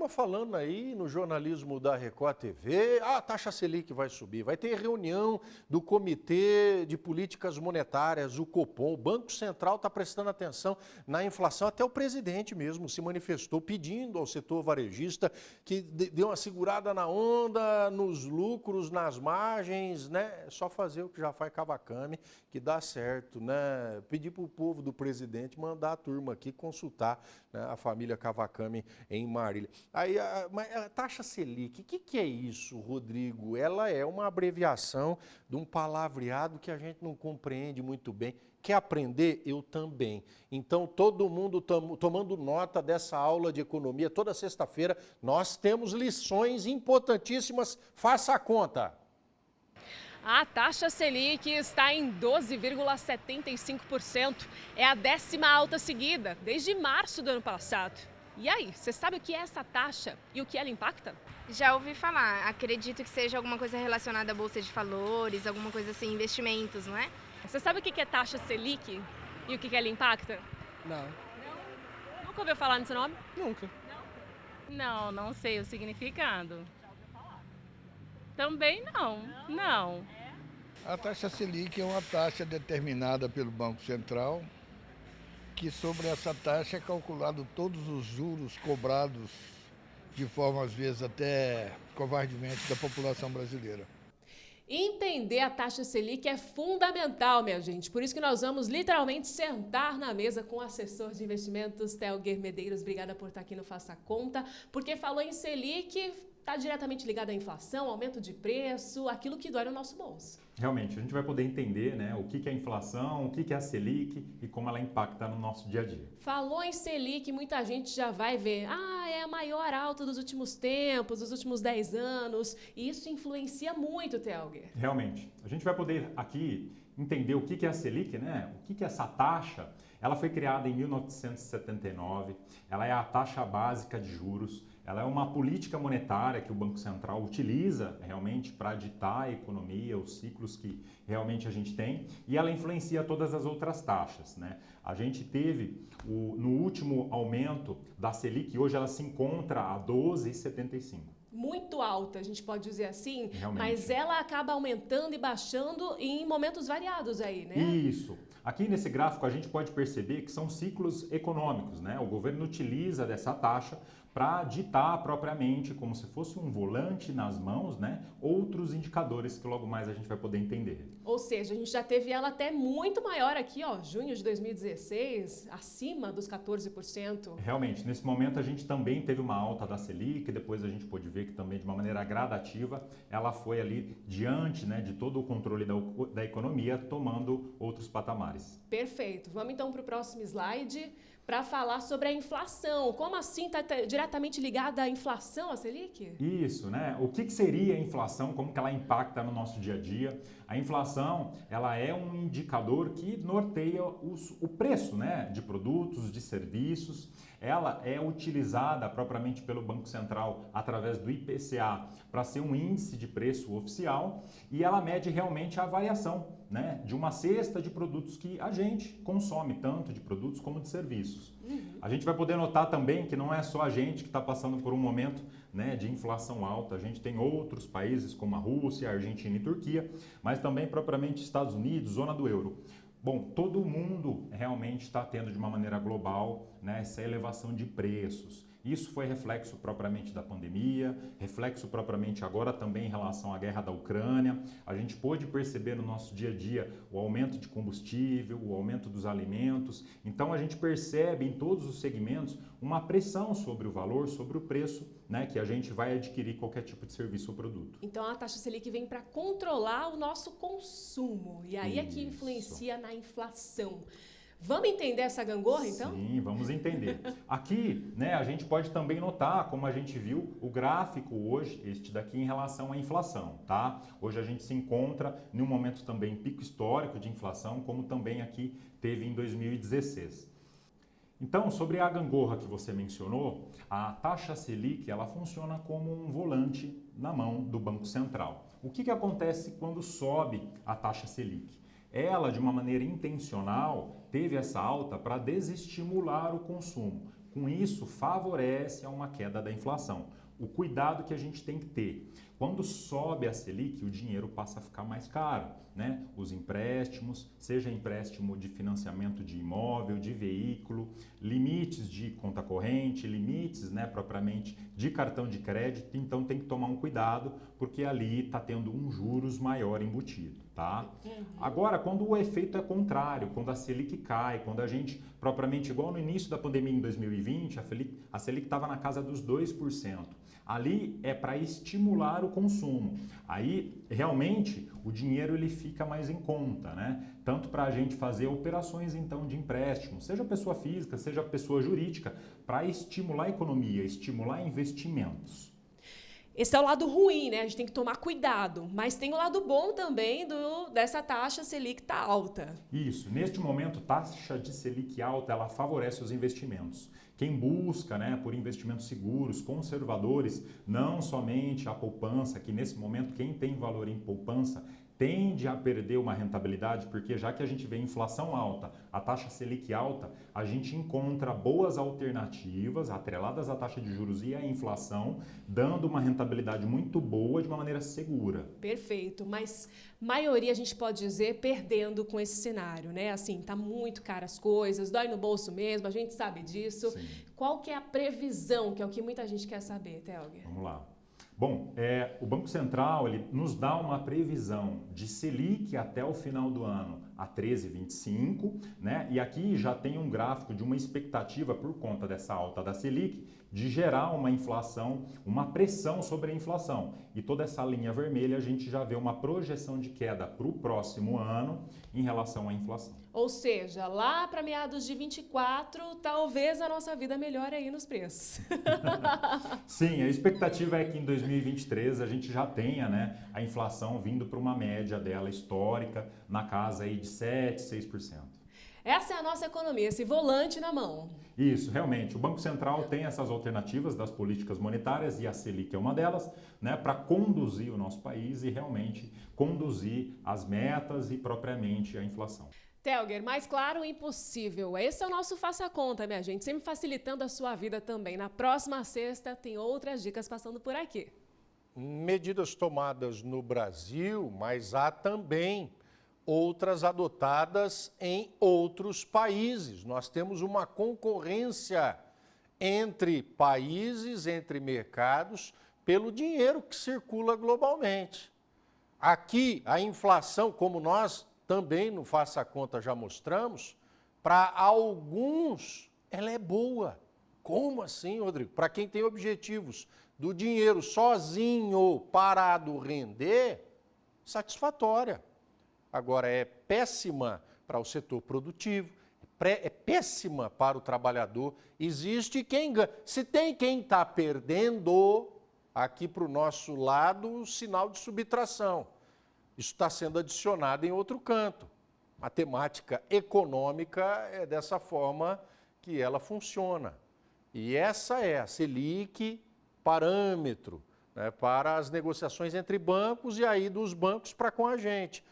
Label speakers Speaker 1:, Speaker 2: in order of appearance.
Speaker 1: turma falando aí no jornalismo da Record TV, a taxa Selic vai subir, vai ter reunião do Comitê de Políticas Monetárias, o Copom, o Banco Central está prestando atenção na inflação, até o presidente mesmo se manifestou pedindo ao setor varejista que dê uma segurada na onda, nos lucros, nas margens, né? É só fazer o que já faz Kawakami, que dá certo, né? Pedir para o povo do presidente mandar a turma aqui consultar, né, a família Kawakami em Marília. Aí, a taxa Selic, o que é isso, Rodrigo? Ela é uma abreviação de um palavreado que a gente não compreende muito bem. Quer aprender? Eu também. Então, todo mundo tomando nota dessa aula de economia. Toda sexta-feira nós temos lições importantíssimas. Faça a conta.
Speaker 2: A taxa Selic está em 12,75%. É a 10ª alta seguida, desde março do ano passado. E aí, você sabe o que é essa taxa e o que ela impacta?
Speaker 3: Já ouvi falar. Acredito que seja alguma coisa relacionada à bolsa de valores, alguma coisa assim, investimentos, não é?
Speaker 2: Você sabe o que é taxa Selic e o que ela impacta?
Speaker 4: Não.
Speaker 2: Nunca ouviu falar nesse nome?
Speaker 4: Nunca.
Speaker 5: Não, não sei o significado. Também não. Não.
Speaker 6: A taxa Selic é uma taxa determinada pelo Banco Central, que sobre essa taxa é calculado todos os juros cobrados de forma, às vezes, até covardemente da população brasileira.
Speaker 2: Entender a taxa Selic é fundamental, minha gente. Por isso que nós vamos literalmente sentar na mesa com o assessor de investimentos, Telger Medeiros. Obrigada por estar aqui no Faça a Conta. Porque falou em Selic, está diretamente ligado à inflação, aumento de preço, aquilo que dói no nosso bolso.
Speaker 7: Realmente, a gente vai poder entender, né, o que é a inflação, o que é a Selic e como ela impacta no nosso dia a dia.
Speaker 2: Falou em Selic, muita gente já vai ver, é a maior alta dos últimos tempos, dos últimos 10 anos, e isso influencia muito, Telger.
Speaker 7: Realmente, a gente vai poder aqui entender o que é a Selic, né, o que é essa taxa. Ela foi criada em 1979, ela é a taxa básica de juros. Ela é uma política monetária que o Banco Central utiliza realmente para ditar a economia, os ciclos que realmente a gente tem, e ela influencia todas as outras taxas, né? A gente teve no último aumento da Selic, hoje ela se encontra a 12,75.
Speaker 2: Muito alta, a gente pode dizer assim,
Speaker 7: Realmente.
Speaker 2: Mas ela acaba aumentando e baixando em momentos variados aí, né?
Speaker 7: Isso. Aqui nesse gráfico a gente pode perceber que são ciclos econômicos, né? O governo utiliza dessa taxa para ditar propriamente, como se fosse um volante nas mãos, né, outros indicadores que logo mais a gente vai poder entender.
Speaker 2: Ou seja, a gente já teve ela até muito maior aqui, junho de 2016, acima dos 14%.
Speaker 7: Realmente, nesse momento a gente também teve uma alta da Selic, depois a gente pôde ver que também de uma maneira gradativa ela foi ali diante, né, de todo o controle da economia, tomando outros patamares.
Speaker 2: Perfeito. Vamos então para o próximo slide para falar sobre a inflação. Como assim está diretamente ligada à inflação, a Selic?
Speaker 7: Isso, né? O que seria a inflação, como que ela impacta no nosso dia a dia? A inflação, ela é um indicador que norteia o preço, né, de produtos, de serviços. Ela é utilizada propriamente pelo Banco Central através do IPCA para ser um índice de preço oficial e ela mede realmente a variação, né, de uma cesta de produtos que a gente consome, tanto de produtos como de serviços. A gente vai poder notar também que não é só a gente que está passando por um momento, né, de inflação alta. A gente tem outros países como a Rússia, a Argentina e Turquia, mas também propriamente Estados Unidos, zona do euro. Bom, todo mundo realmente está tendo de uma maneira global, né, essa elevação de preços. Isso foi reflexo propriamente da pandemia, reflexo propriamente agora também em relação à guerra da Ucrânia. A gente pôde perceber no nosso dia a dia o aumento de combustível, o aumento dos alimentos. Então a gente percebe em todos os segmentos uma pressão sobre o valor, sobre o preço, né, que a gente vai adquirir qualquer tipo de serviço ou produto.
Speaker 2: Então a taxa Selic vem para controlar o nosso consumo e aí é que
Speaker 7: Isso.
Speaker 2: influencia na inflação. Vamos entender essa gangorra, então?
Speaker 7: Sim, vamos entender. Aqui, né, a gente pode também notar, como a gente viu, o gráfico hoje, este daqui em relação à inflação, tá? Hoje a gente se encontra em um momento também pico histórico de inflação, como também aqui teve em 2016. Então, sobre a gangorra que você mencionou, a taxa Selic, ela funciona como um volante na mão do Banco Central. O que acontece quando sobe a taxa Selic? Ela, de uma maneira intencional, teve essa alta para desestimular o consumo. Com isso, favorece a uma queda da inflação. O cuidado que a gente tem que ter. Quando sobe a Selic, o dinheiro passa a ficar mais caro, né? Os empréstimos, seja empréstimo de financiamento de imóvel, de veículo, limites de conta corrente, limites, né, propriamente de cartão de crédito, então tem que tomar um cuidado, porque ali está tendo um juros maior embutido, tá? Agora, quando o efeito é contrário, quando a Selic cai, quando a gente, propriamente igual no início da pandemia em 2020, a Selic estava na casa dos 2%. Ali é para estimular o consumo. Aí, realmente, o dinheiro ele fica mais em conta, né? Tanto para a gente fazer operações, então, de empréstimo, seja pessoa física, seja pessoa jurídica, para estimular a economia, estimular investimentos.
Speaker 2: Esse é o lado ruim, né? A gente tem que tomar cuidado. Mas tem o lado bom também dessa taxa Selic tá alta.
Speaker 7: Isso. Neste momento, taxa de Selic alta, ela favorece os investimentos. Quem busca, né, por investimentos seguros, conservadores, não somente a poupança, que nesse momento quem tem valor em poupança tende a perder uma rentabilidade, porque já que a gente vê inflação alta, a taxa Selic alta, a gente encontra boas alternativas atreladas à taxa de juros e à inflação, dando uma rentabilidade muito boa de uma maneira segura.
Speaker 2: Perfeito, mas maioria a gente pode dizer perdendo com esse cenário, né? Assim, tá muito caro as coisas, dói no bolso mesmo, a gente sabe disso.
Speaker 7: Sim.
Speaker 2: Qual que é a previsão, que é o que muita gente quer saber, Telger?
Speaker 7: Vamos lá. Bom, o Banco Central ele nos dá uma previsão de Selic até o final do ano a 13,25, né? E aqui já tem um gráfico de uma expectativa por conta dessa alta da Selic de gerar uma inflação, uma pressão sobre a inflação. E toda essa linha vermelha a gente já vê uma projeção de queda para o próximo ano em relação à inflação.
Speaker 2: Ou seja, lá para meados de 24, talvez a nossa vida melhore aí nos preços.
Speaker 7: Sim, a expectativa é que em 2023 a gente já tenha, né, a inflação vindo para uma média dela histórica na casa aí de 7%, 6%.
Speaker 2: Essa é a nossa economia, esse volante na mão.
Speaker 7: Isso, realmente. O Banco Central tem essas alternativas das políticas monetárias e a Selic é uma delas, né, para conduzir o nosso país e realmente conduzir as metas e propriamente a inflação.
Speaker 2: Telger, mais claro, impossível. Esse é o nosso Faça Conta, minha gente, sempre facilitando a sua vida também. Na próxima sexta tem outras dicas passando por aqui.
Speaker 1: Medidas tomadas no Brasil, mas há também outras adotadas em outros países. Nós temos uma concorrência entre países, entre mercados, pelo dinheiro que circula globalmente. Aqui, a inflação, como nós também no Faça Conta já mostramos, para alguns ela é boa. Como assim, Rodrigo? Para quem tem objetivos do dinheiro sozinho parado render, satisfatória. Agora, é péssima para o setor produtivo, é péssima para o trabalhador. Existe quem ganha. Se tem quem está perdendo, aqui para o nosso lado, o sinal de subtração. Isso está sendo adicionado em outro canto. Matemática econômica é dessa forma que ela funciona. E essa é a Selic, parâmetro, né, para as negociações entre bancos e aí dos bancos para com a gente.